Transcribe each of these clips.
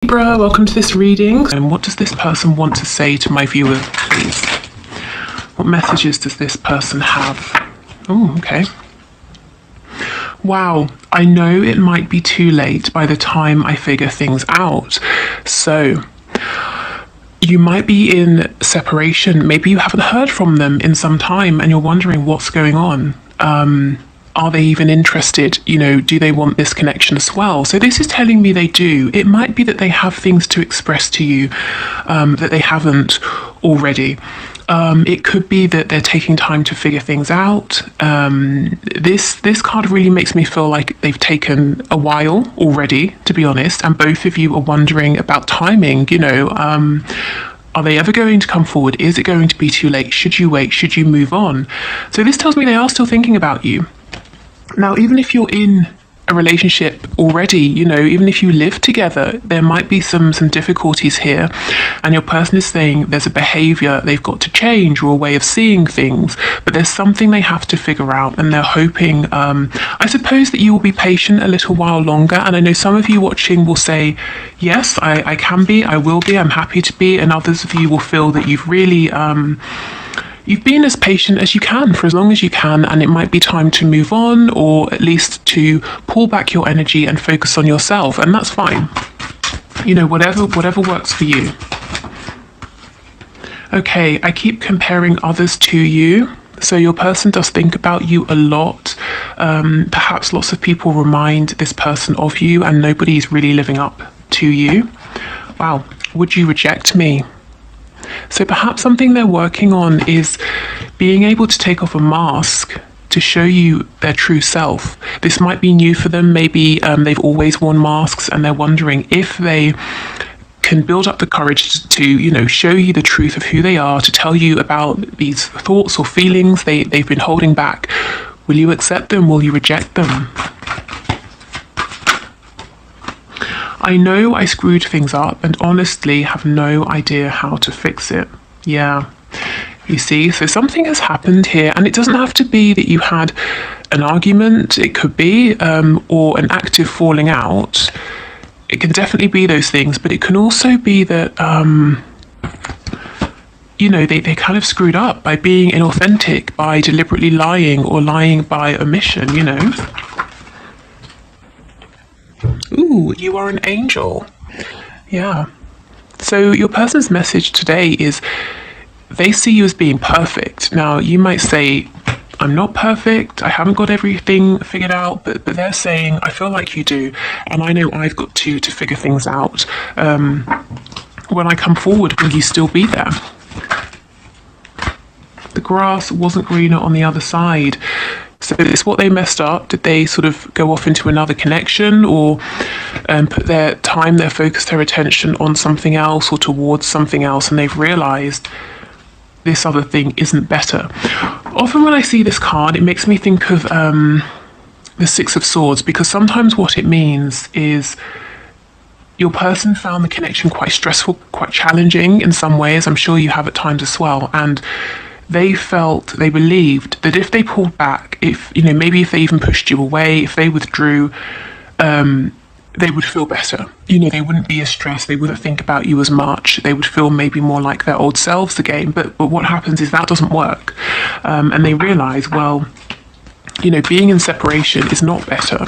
Libra, welcome to this reading. And what does this person want to say to my viewer, please? What messages does this person have? Oh, okay. Wow, I know it might be too late by the time I figure things out. So, you might be in separation. Maybe you haven't heard from them in some time and you're wondering what's going on. Are they even interested? Do they want this connection as well? So this is telling me they do. It might be that they have things to express to you that they haven't already. It could be that they're taking time to figure things out. This card really makes me feel like they've taken a while already, to be honest, and both of you are wondering about timing. Are they ever going to come forward? Is it going to be too late? Should you wait? Should you move on? So this tells me they are still thinking about you. Now, even if you're in a relationship already, even if you live together, there might be some difficulties here, and your person is saying there's a behavior they've got to change or a way of seeing things, but there's something they have to figure out, and they're hoping, I suppose, that you will be patient a little while longer. And I know some of you watching will say, yes, I can be, I will be, I'm happy to be, and others of you will feel that you've really you've been as patient as you can for as long as you can, and it might be time to move on, or at least to pull back your energy and focus on yourself, and that's fine. Whatever works for you. Okay, I keep comparing others to you. So your person does think about you a lot. Perhaps lots of people remind this person of you, and nobody's really living up to you. Wow, would you reject me? So perhaps something they're working on is being able to take off a mask to show you their true self. This might be new for them. Maybe they've always worn masks and they're wondering if they can build up the courage to show you the truth of who they are, to tell you about these thoughts or feelings they've been holding back. Will you accept them? Will you reject them? I know I screwed things up and honestly have no idea how to fix it. Yeah, you see, so something has happened here, and it doesn't have to be that you had an argument. It could be, or an active falling out. It can definitely be those things, but it can also be that, they kind of screwed up by being inauthentic, by deliberately lying, or lying by omission, Ooh, you are an angel. Yeah. So your person's message today is they see you as being perfect. Now, you might say, I'm not perfect, I haven't got everything figured out, but they're saying, I feel like you do, and I know I've got to figure things out. When I come forward, will you still be there? The grass wasn't greener on the other side. So it's what they messed up. Did they sort of go off into another connection, or put their time, their focus, their attention on something else or towards something else, and they've realized this other thing isn't better? Often when I see this card, it makes me think of the Six of Swords, because sometimes what it means is your person found the connection quite stressful, quite challenging in some ways. I'm sure you have at times as well. And they believed that if they pulled back, maybe if they even pushed you away, if they withdrew, they would feel better. They wouldn't be as stressed, they wouldn't think about you as much, they would feel maybe more like their old selves again. But what happens is that doesn't work. And they realize, well, being in separation is not better.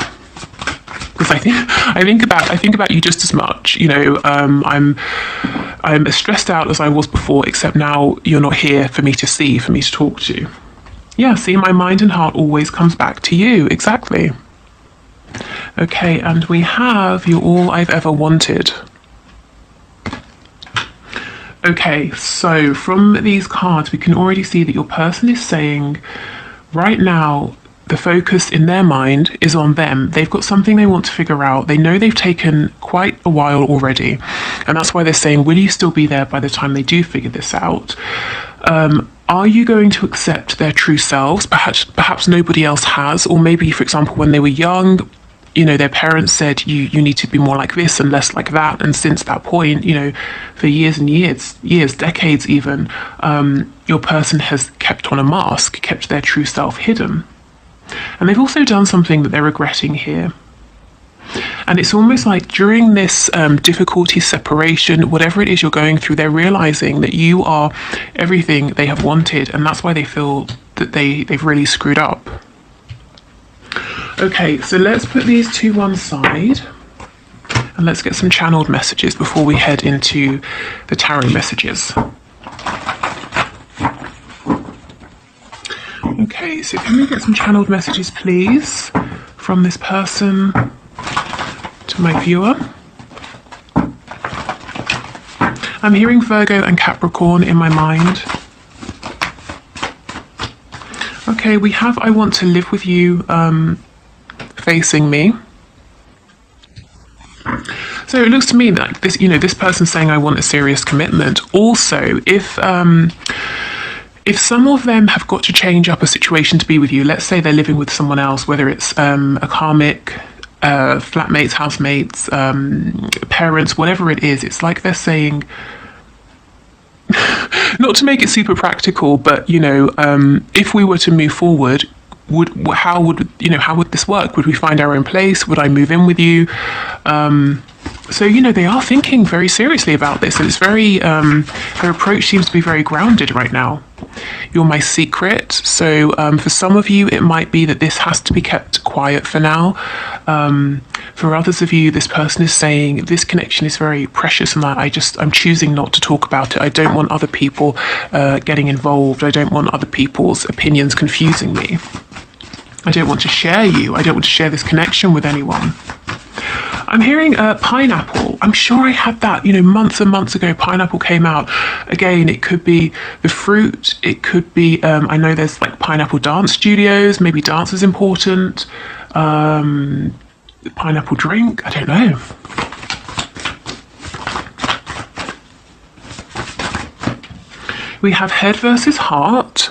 Because I think about you just as much. I'm as stressed out as I was before, except now you're not here for me to see, for me to talk to. Yeah, see, my mind and heart always comes back to you. Exactly. Okay, and we have You're All I've Ever Wanted. Okay, so from these cards, we can already see that your person is saying, right now, the focus in their mind is on them. They've got something they want to figure out. They know they've taken quite a while already. And that's why they're saying, will you still be there by the time they do figure this out? Are you going to accept their true selves? Perhaps nobody else has. Or maybe, for example, when they were young, their parents said, you need to be more like this and less like that. And since that point, for years and years, decades even, your person has kept on a mask, kept their true self hidden. And they've also done something that they're regretting here. And it's almost like during this difficulty, separation, whatever it is you're going through, they're realizing that you are everything they have wanted, and that's why they feel that they've really screwed up. Okay, so let's put these to one side and let's get some channeled messages before we head into the tarot messages. Okay, so can we get some channeled messages, please, from this person to my viewer? I'm hearing Virgo and Capricorn in my mind. Okay, we have I want to live with you facing me. So it looks to me that this, this person's saying I want a serious commitment. Also, if some of them have got to change up a situation to be with you, let's say they're living with someone else, whether it's a karmic, flatmates, housemates, parents, whatever it is, it's like they're saying, not to make it super practical, but if we were to move forward, how would this work? Would we find our own place? Would I move in with you? So they are thinking very seriously about this, and it's very their approach seems to be very grounded right now. You're my secret. So for some of you, it might be that this has to be kept quiet for now. For others of you, this person is saying this connection is very precious, and I'm choosing not to talk about it. I don't want other people getting involved. I don't want other people's opinions confusing me. I don't want to share you. I don't want to share this connection with anyone. I'm hearing pineapple. I'm sure I had that, months and months ago. Pineapple came out. Again, it could be the fruit. It could be, I know there's like pineapple dance studios. Maybe dance is important. Pineapple drink. I don't know. We have head versus heart.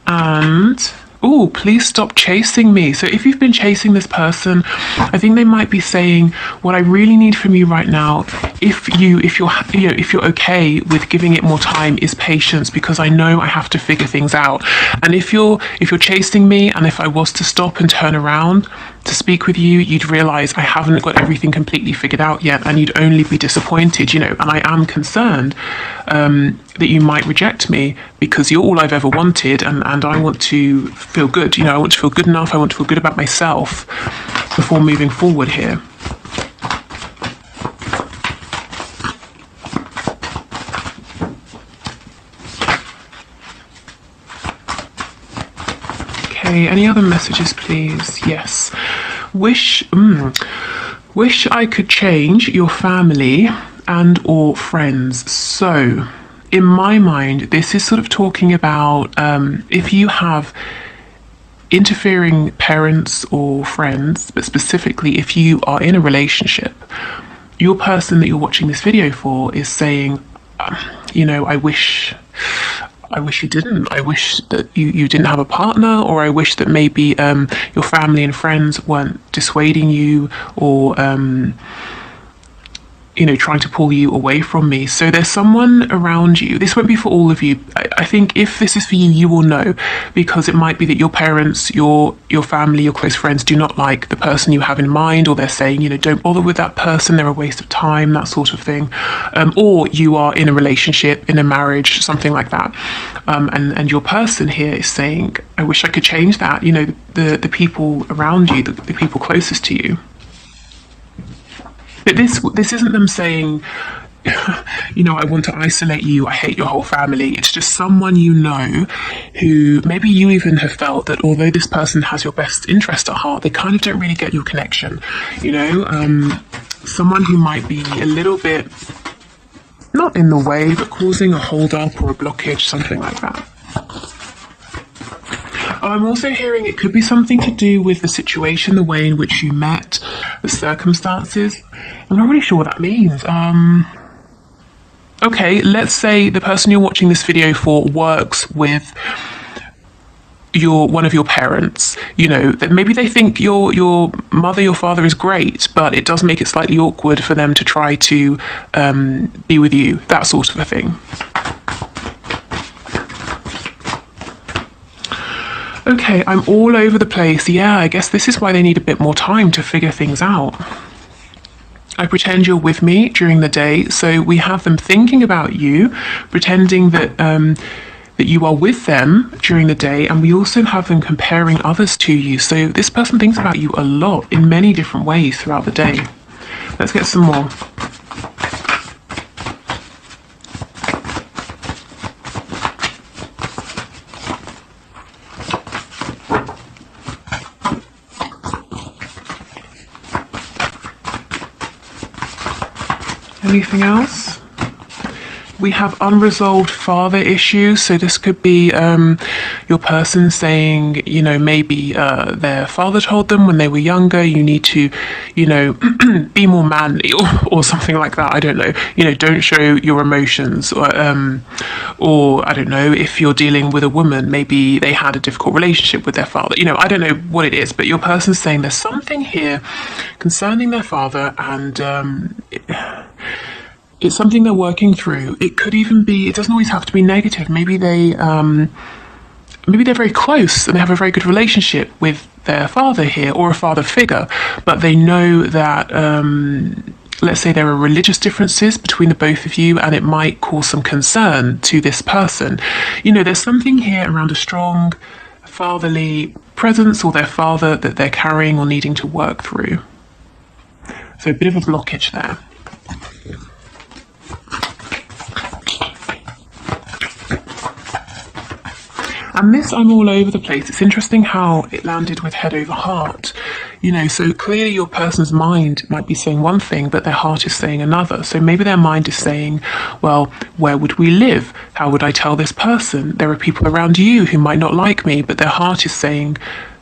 And oh, please stop chasing me. So if you've been chasing this person, I think they might be saying, what I really need from you right now, if you're okay with giving it more time, is patience, because I know I have to figure things out. And if you're chasing me, and if I was to stop and turn around to speak with you, you'd realize I haven't got everything completely figured out yet, and you'd only be disappointed, and I am concerned that you might reject me because you're all I've ever wanted, and I want to feel good. I want to feel good enough. I want to feel good about myself before moving forward here. Okay, any other messages, please? Yes. Wish I could change your family and or friends. So in my mind, this is sort of talking about if you have interfering parents or friends, but specifically if you are in a relationship, your person that you're watching this video for is saying, I wish you didn't. I wish that you didn't have a partner, or I wish that maybe your family and friends weren't dissuading you, or trying to pull you away from me. So there's someone around you. This won't be for all of you. I think if this is for you, you will know, because it might be that your parents, your family, your close friends do not like the person you have in mind, or they're saying, don't bother with that person, they're a waste of time, that sort of thing. Or you are in a relationship, in a marriage, something like that. And your person here is saying, I wish I could change that. The people around you, the people closest to you. But this isn't them saying, I want to isolate you, I hate your whole family. It's just someone who maybe you even have felt that although this person has your best interest at heart, they kind of don't really get your connection. Someone who might be a little bit, not in the way, but causing a hold up or a blockage, something like that. I'm also hearing it could be something to do with the situation, the way in which you met, the circumstances. I'm not really sure what that means. Okay, let's say the person you're watching this video for works with one of your parents. That maybe they think your mother, your father is great, but it does make it slightly awkward for them to try to be with you, that sort of a thing. Okay, I'm all over the place. Yeah, I guess this is why they need a bit more time to figure things out. I pretend you're with me during the day, so we have them thinking about you, pretending that that you are with them during the day, and we also have them comparing others to you. So this person thinks about you a lot in many different ways throughout the day. Let's get some more. Anything else? We have unresolved father issues. So this could be your person saying, you know, maybe their father told them when they were younger, you need to, you know, be more manly, or something like that. I don't know. You know, don't show your emotions, or I don't know, if you're dealing with a woman, maybe they had a difficult relationship with their father. You know, I don't know what it is, but your person's saying there's something here concerning their father, and it's something they're working through. It could even be, it doesn't always have to be negative. Maybe they're very close and they have a very good relationship with their father here, or a father figure, but they know that, let's say there are religious differences between the both of you, and it might cause some concern to this person. You know, there's something here around a strong fatherly presence, or their father that they're carrying or needing to work through. So a bit of a blockage there. And this, I'm all over the place. It's interesting how it landed with head over heart. You know, so clearly your person's mind might be saying one thing, but their heart is saying another. So maybe their mind is saying, well, where would we live? How would I tell this person? There are people around you who might not like me, but their heart is saying,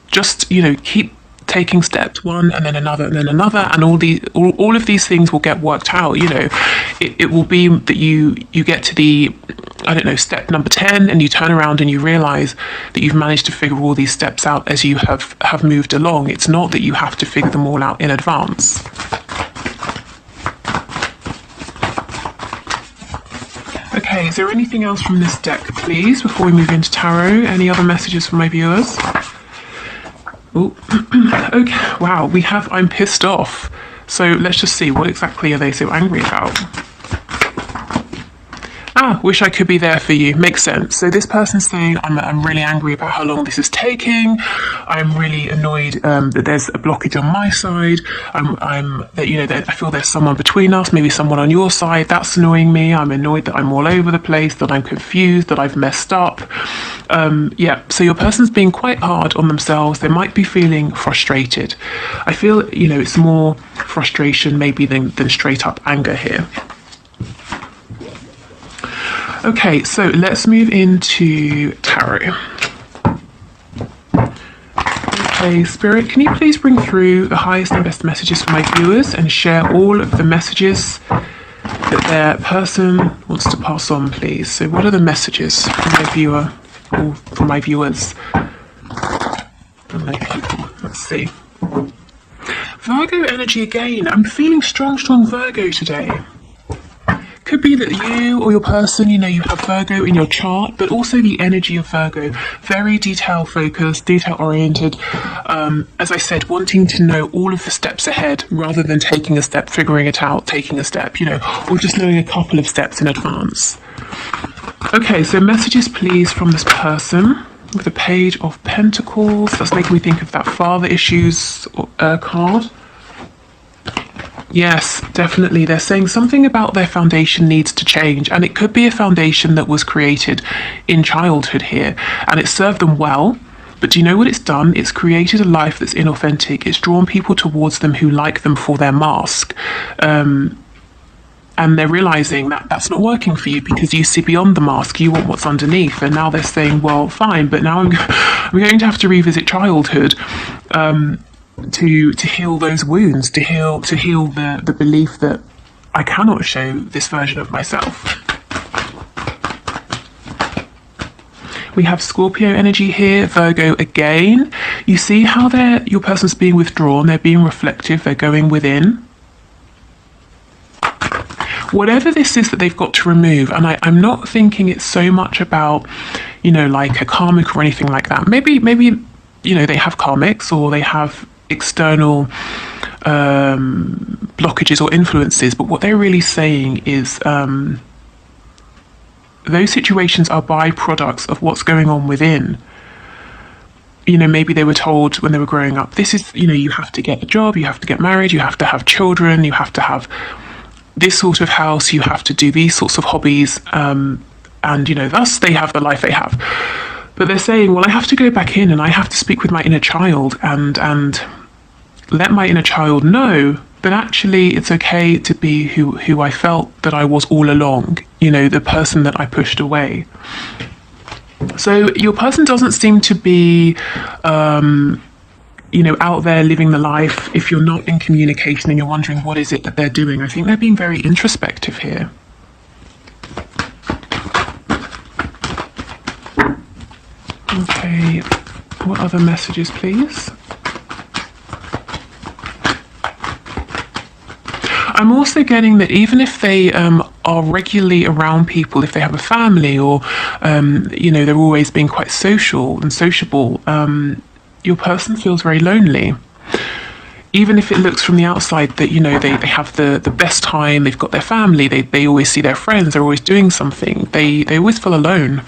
just, you know, keep taking steps, one and then another and then another, and all of these things will get worked out. You know, it will be that you get to the, I don't know, step number 10, and you turn around and you realize that you've managed to figure all these steps out as you have moved along. It's not that you have to figure them all out in advance. Okay, is there anything else from this deck, please, before we move into tarot? Any other messages for my viewers? Oh, okay, wow, we have I'm pissed off. So let's just see, what exactly are they so angry about? Wish I could be there for you. Makes sense. So this person's saying, I'm really angry about how long this is taking. I'm really annoyed that there's a blockage on my side. That I feel there's someone between us, maybe someone on your side. That's annoying me. I'm annoyed that I'm all over the place, that I'm confused, that I've messed up. Yeah, so your person's being quite hard on themselves. They might be feeling frustrated. I feel, you know, it's more frustration maybe than straight up anger here. Okay, so let's move into tarot. Okay, Spirit, can you please bring through the highest and best messages for my viewers and share all of the messages that their person wants to pass on, please? So what are the messages from my viewer, or from my viewers? From my people. Let's see. Virgo energy again. I'm feeling strong Virgo today. Could be that you or your person, you know, you have Virgo in your chart, but also the energy of Virgo, very detail focused, detail oriented. As I said, wanting to know all of the steps ahead rather than taking a step, figuring it out, taking a step, you know, or just knowing a couple of steps in advance. Okay, so messages please from this person with the Page of Pentacles. That's making me think of that father issues card. Yes, definitely. They're saying something about their foundation needs to change, and it could be a foundation that was created in childhood here, and it served them well. But do you know what it's done? It's created a life that's inauthentic. It's drawn people towards them who like them for their mask. And they're realizing that that's not working for you because you see beyond the mask. You want what's underneath. And now they're saying, well, fine, but now I'm going to have to revisit childhood. To heal those wounds, to heal the belief that I cannot show this version of myself. We have Scorpio energy here, Virgo again. You see how your person's being withdrawn, they're being reflective, they're going within. Whatever this is that they've got to remove, and I'm not thinking it's so much about, like a karmic or anything like that. Maybe, they have karmics or they have external blockages or influences, but what they're really saying is those situations are byproducts of what's going on within. Maybe they were told when they were growing up, this is, you have to get a job, you have to get married, you have to have children, you have to have this sort of house, you have to do these sorts of hobbies, and thus they have the life they have. But they're saying, well, I have to go back in and I have to speak with my inner child and let my inner child know that actually it's okay to be who I felt that I was all along, the person that I pushed away. So your person doesn't seem to be, out there living the life. If you're not in communication and you're wondering what is it that they're doing, I think they're being very introspective here. Okay, what other messages, please? I'm also getting that even if they are regularly around people, if they have a family or, they're always being quite social and sociable, your person feels very lonely. Even if it looks from the outside that, they have the best time, they've got their family, they always see their friends, they're always doing something, they always feel alone.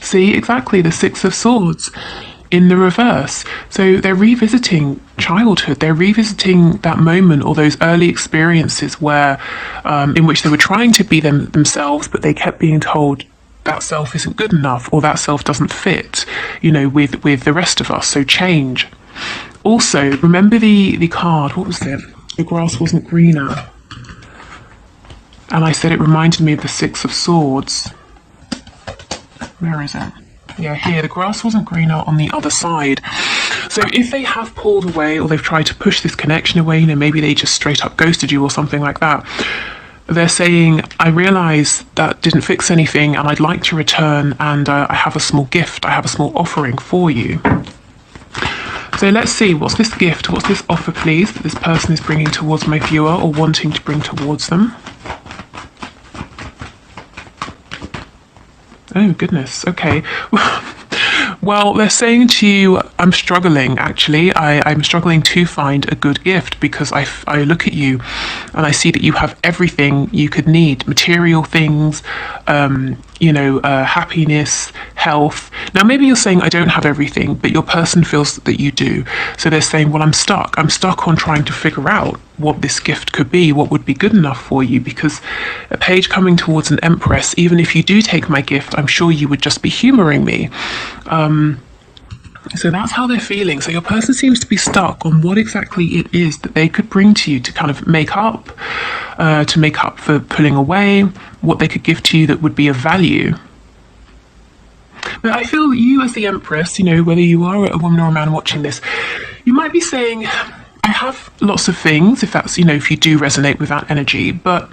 See, exactly, the Six of Swords in the reverse. So they're revisiting childhood, they're revisiting that moment or those early experiences where in which they were trying to be themselves, but they kept being told that self isn't good enough or that self doesn't fit, with the rest of us, so change. Also, remember the card, what was it? The grass wasn't greener. And I said it reminded me of the Six of Swords. Where is it? Yeah, here, the grass wasn't greener on the other side. So if they have pulled away or they've tried to push this connection away, maybe they just straight up ghosted you or something like that, they're saying, I realise that didn't fix anything and I'd like to return, and I have a small gift, I have a small offering for you. So let's see, what's this gift, what's this offer, please, that this person is bringing towards my viewer or wanting to bring towards them? Oh, goodness. Okay. Well, they're saying to you, I'm struggling, actually. I'm struggling to find a good gift because I look at you and I see that you have everything you could need. Material things, happiness, health. Now, maybe you're saying I don't have everything, but your person feels that you do. So they're saying, well, I'm stuck. I'm stuck on trying to figure out what this gift could be, what would be good enough for you, because a page coming towards an empress, even if you do take my gift, I'm sure you would just be humoring me. So that's how they're feeling. So your person seems to be stuck on what exactly it is that they could bring to you to kind of make up for pulling away, what they could give to you that would be of value. But I feel that you as the empress, whether you are a woman or a man watching this, you might be saying, I have lots of things, if that's, if you do resonate with that energy, but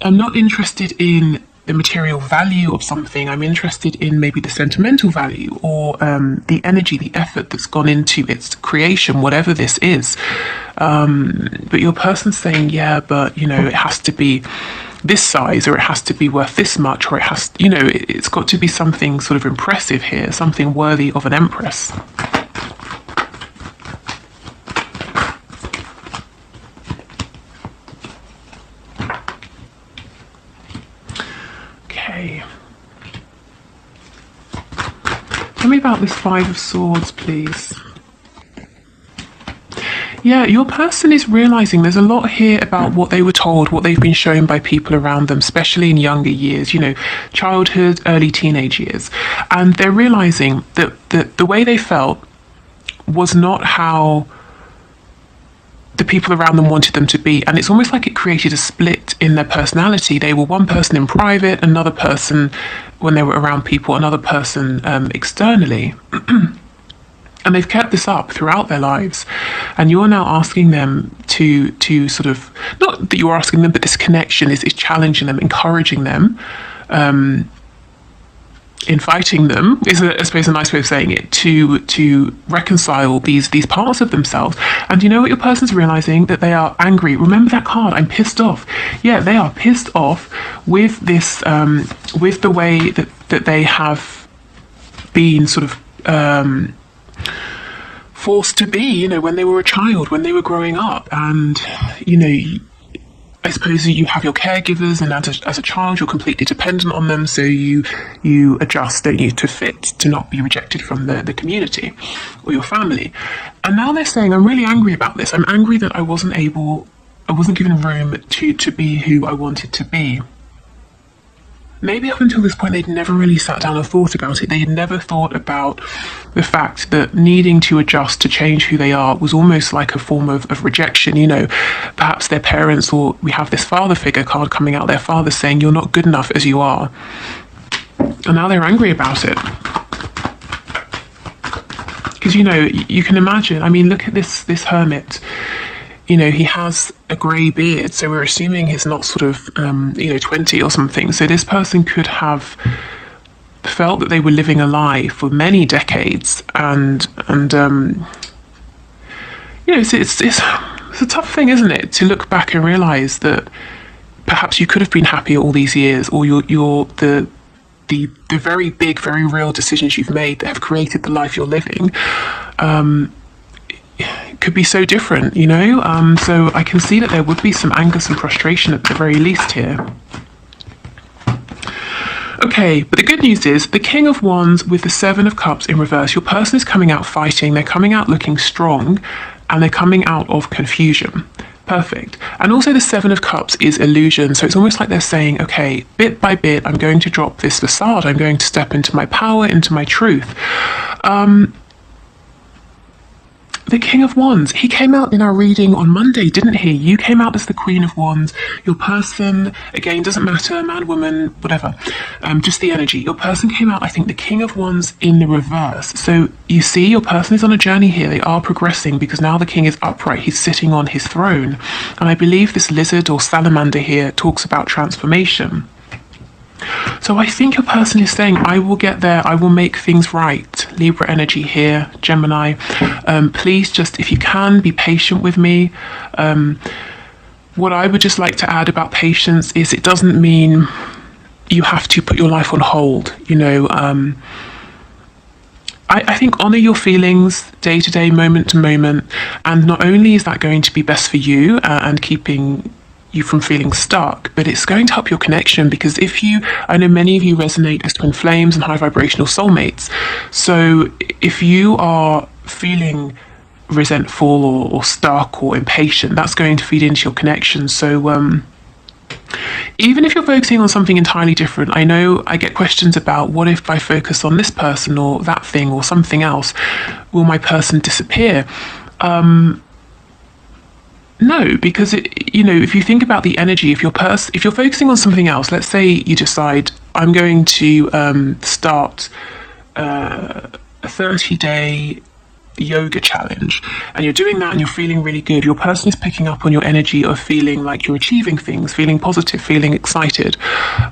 I'm not interested in the material value of something. I'm interested in maybe the sentimental value or the energy, the effort that's gone into its creation, whatever this is. But your person's saying, yeah, but, it has to be this size, or it has to be worth this much, or it has, it's got to be something sort of impressive here, something worthy of an empress. Tell me about this Five of Swords, please. Yeah, your person is realizing there's a lot here about what they were told, what they've been shown by people around them, especially in younger years, childhood, early teenage years. And they're realizing that the way they felt was not how the people around them wanted them to be. And it's almost like it created a split in their personality. They were one person in private, another person when they were around people, another person externally. And they've kept this up throughout their lives. And you're now asking them to sort of, not that you're asking them, but this connection is challenging them, encouraging them in fighting them is, I suppose, a nice way of saying it, to reconcile these parts of themselves. And you know what your person's realizing? That they are angry. Remember that card, I'm pissed off. Yeah, they are pissed off with this, with the way that they have been sort of forced to be, you know, when they were a child, when they were growing up. And, you know, I suppose you have your caregivers, and as a child, you're completely dependent on them. So you adjust, don't you, to fit, to not be rejected from the community or your family. And now they're saying, I'm really angry about this. I'm angry that I wasn't given room to be who I wanted to be. Maybe up until this point, they'd never really sat down and thought about it. They had never thought about the fact that needing to adjust to change who they are was almost like a form of rejection. You know, perhaps their parents, or we have this father figure card coming out, their father saying, you're not good enough as you are. And now they're angry about it. Because, you know, you can imagine, I mean, look at this hermit. You know, he has a grey beard, so we're assuming he's not sort of, 20 or something. So this person could have felt that they were living a lie for many decades, and it's a tough thing, isn't it, to look back and realise that perhaps you could have been happier all these years, or the very big, very real decisions you've made that have created the life you're living. Could be so different, you know. So I can see that there would be some anger, some frustration at the very least here. Okay, but the good news is the King of Wands with the Seven of Cups in reverse. Your person is coming out fighting, they're coming out looking strong, and they're coming out of confusion. Perfect. And also the Seven of Cups is illusion. So it's almost like they're saying, okay, bit by bit, I'm going to drop this facade. I'm going to step into my power, into my truth. The King of Wands, he came out in our reading on Monday, didn't he? You came out as the Queen of Wands. Your person, again, doesn't matter, man, woman, whatever, just the energy. Your person came out, I think, the King of Wands in the reverse. So you see, your person is on a journey here. They are progressing because now the King is upright. He's sitting on his throne. And I believe this lizard or salamander here talks about transformation. So I think your person is saying, I will get there, I will make things right. Libra energy here, Gemini. Please just, if you can, be patient with me. What I would just like to add about patience is it doesn't mean you have to put your life on hold. You know, I think honour your feelings day to day, moment to moment. And not only is that going to be best for you and keeping you from feeling stuck, but it's going to help your connection, because I know many of you resonate as twin flames and high vibrational soulmates. So if you are feeling resentful or stuck or impatient, that's going to feed into your connection. So even if you're focusing on something entirely different, I know I get questions about, what if I focus on this person or that thing or something else? Will my person disappear? No, because if you think about the energy, if you're focusing on something else, let's say you decide, I'm going to start a 30-day yoga challenge, and you're doing that and you're feeling really good. Your person is picking up on your energy of feeling like you're achieving things, feeling positive, feeling excited.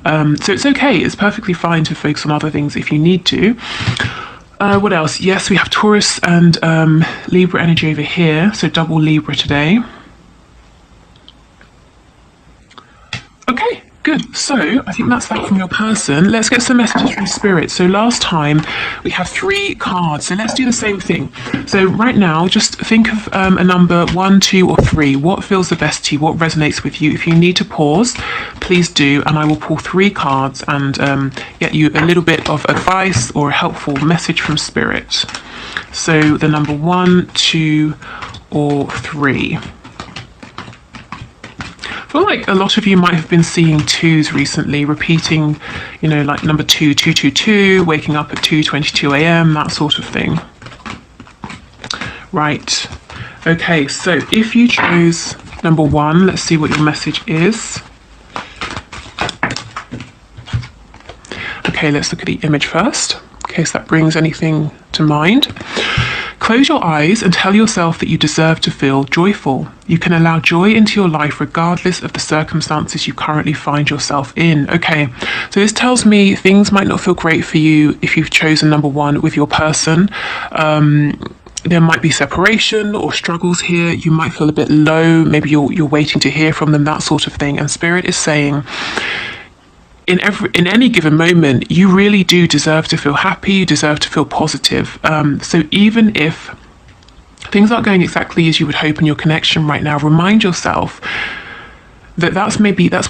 So it's okay. It's perfectly fine to focus on other things if you need to. What else? Yes, we have Taurus and Libra energy over here, so double Libra today. Okay, good. So I think that's that from your person. Let's get some messages from Spirit. So last time we have 3 cards, so let's do the same thing. So right now, just think of a number 1, 2, or 3. What feels the best to you? What resonates with you? If you need to pause, please do, and I will pull 3 cards and get you a little bit of advice or a helpful message from Spirit. So the number 1, 2, or 3. I feel like a lot of you might have been seeing 2s recently, repeating, like number 2, 222, waking up at 2:22 a.m, that sort of thing. Right. Okay, so if you chose number 1, let's see what your message is. Okay, let's look at the image first, in case that brings anything to mind. Close your eyes and tell yourself that you deserve to feel joyful. You can allow joy into your life regardless of the circumstances you currently find yourself in. Okay, so this tells me things might not feel great for you if you've chosen number one with your person. There might be separation or struggles here. You might feel a bit low. Maybe you're waiting to hear from them, that sort of thing. And Spirit is saying, in any given moment, you really do deserve to feel happy. You deserve to feel positive. So even if things aren't going exactly as you would hope in your connection right now, remind yourself that that's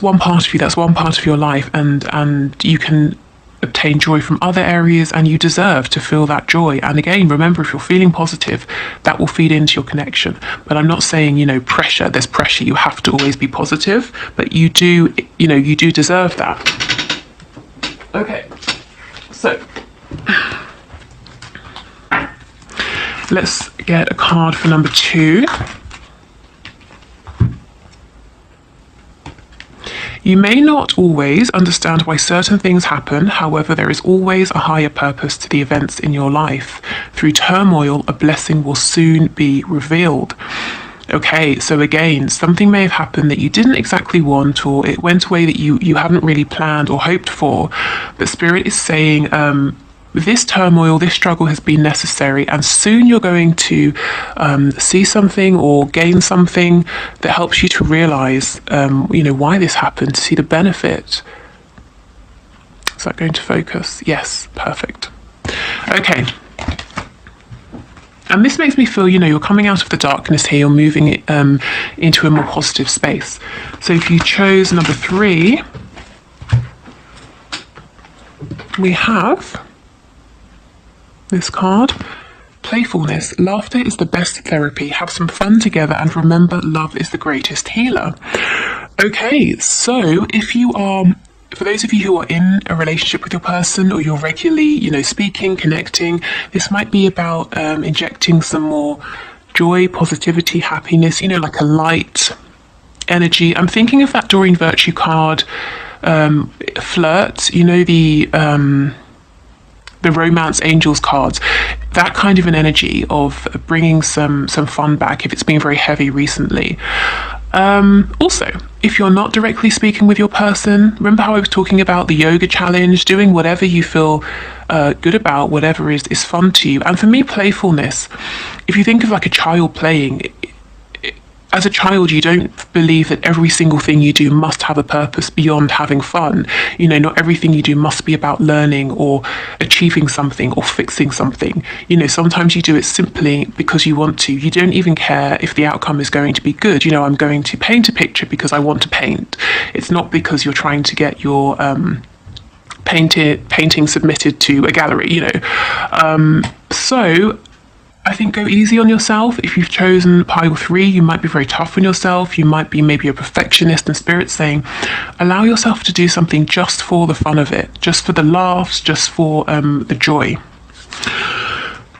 one part of you, that's one part of your life, and you can obtain joy from other areas, and you deserve to feel that joy. And again, remember, if you're feeling positive, that will feed into your connection. But I'm not saying, pressure, there's pressure, you have to always be positive, but you do deserve that. Okay, so let's get a card for number 2. You may not always understand why certain things happen, however, there is always a higher purpose to the events in your life. Through turmoil, a blessing will soon be revealed. Okay, so again, something may have happened that you didn't exactly want, or it went away that you hadn't really planned or hoped for, but Spirit is saying, this turmoil, this struggle has been necessary, and soon you're going to see something or gain something that helps you to realize, why this happened, to see the benefit. Is that going to focus? Yes, perfect. Okay. And this makes me feel, you're coming out of the darkness here, you're moving into a more positive space. So if you chose number 3, we have this card. Playfulness. Laughter is the best therapy. Have some fun together, and remember, love is the greatest healer. Okay, so if you are, for those of you who are in a relationship with your person, or you're regularly, speaking, connecting, this might be about injecting some more joy, positivity, happiness, like a light energy. I'm thinking of that Doreen Virtue card, Flirt, the romance angels cards, that kind of an energy of bringing some fun back if it's been very heavy recently. Also, if you're not directly speaking with your person, remember how I was talking about the yoga challenge, doing whatever you feel good about, whatever is fun to you. And for me, playfulness, if you think of like a child playing, as a child, you don't believe that every single thing you do must have a purpose beyond having fun. Not everything you do must be about learning or achieving something or fixing something. Sometimes you do it simply because you want to. You don't even care if the outcome is going to be good. I'm going to paint a picture because I want to paint. It's not because you're trying to get your painting submitted to a gallery, So I think go easy on yourself. If you've chosen pile 3, you might be very tough on yourself. You might be maybe a perfectionist, and Spirit's saying, allow yourself to do something just for the fun of it, just for the laughs, just for the joy.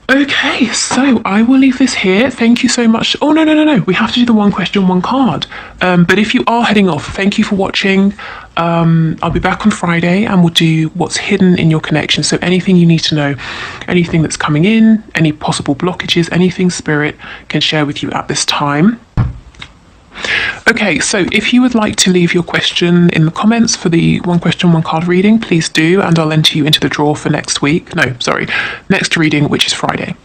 Okay, so I will leave this here. Thank you so much. Oh, no. We have to do the one question, one card. But if you are heading off, thank you for watching. I'll be back on Friday, and we'll do what's hidden in your connection. So anything you need to know, anything that's coming in, any possible blockages, anything Spirit can share with you at this time. Okay, so if you would like to leave your question in the comments for the one question, one card reading, please do, and I'll enter you into the draw for next reading, which is Friday.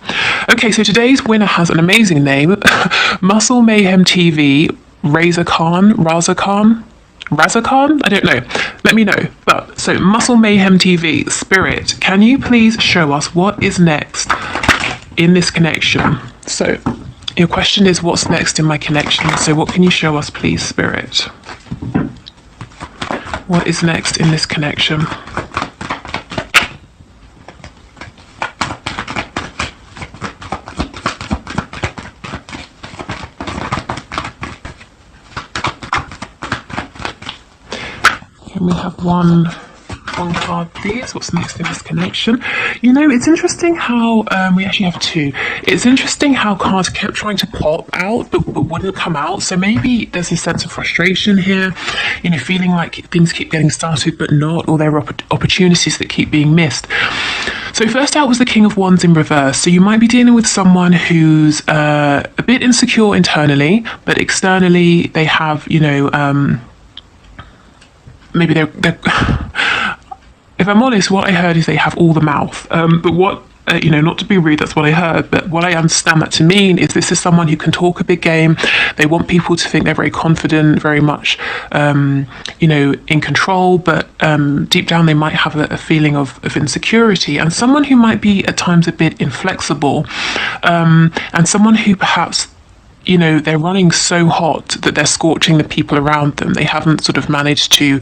Okay, so today's winner has an amazing name, Muscle Mayhem TV, Razor Khan, I don't know. Let me know. But so Muscle Mayhem TV, Spirit, can you please show us what is next in this connection? So your question is, what's next in my connection? So what can you show us, please, Spirit? What is next in this connection? Can we have one card, please? What's next in this connection? It's interesting how we actually have 2. It's interesting how cards kept trying to pop out but wouldn't come out. So maybe there's this sense of frustration here, feeling like things keep getting started but not, or there are opportunities that keep being missed. So So first out was the King of Wands in reverse. So you might be dealing with someone who's a bit insecure internally, but externally they have, maybe they're if I'm honest, what I heard is they have all the mouth. But what, not to be rude, that's what I heard. But what I understand that to mean is this is someone who can talk a big game. They want people to think they're very confident, very much, in control. But deep down, they might have a feeling of insecurity. And someone who might be at times a bit inflexible. And someone who perhaps they're running so hot that they're scorching the people around them. They haven't sort of managed to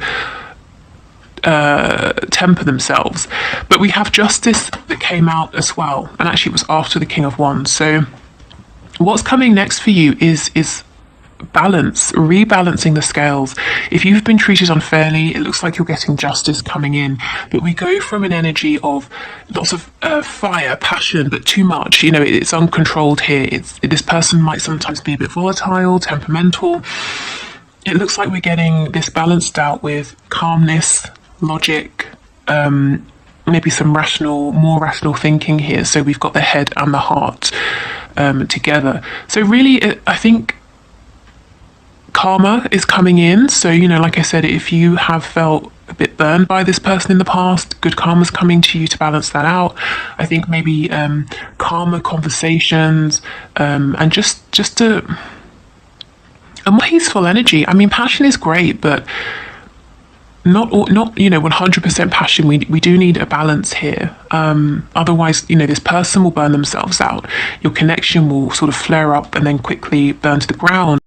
temper themselves. But we have justice that came out as well, and actually it was after the King of Wands. So what's coming next for you is balance, rebalancing the scales. If you've been treated unfairly, it looks like you're getting justice coming in. But we go from an energy of lots of fire, passion, but too much. It's uncontrolled here. This person might sometimes be a bit volatile, temperamental. It looks like we're getting this balanced out with calmness, logic, maybe some more rational thinking here. So we've got the head and the heart together. So really, I think karma is coming in. So, like I said, if you have felt a bit burned by this person in the past, good karma's coming to you to balance that out. I think maybe karma conversations and just a more peaceful energy. I mean, passion is great, but not 100% passion. We do need a balance here. Otherwise, this person will burn themselves out. Your connection will sort of flare up and then quickly burn to the ground.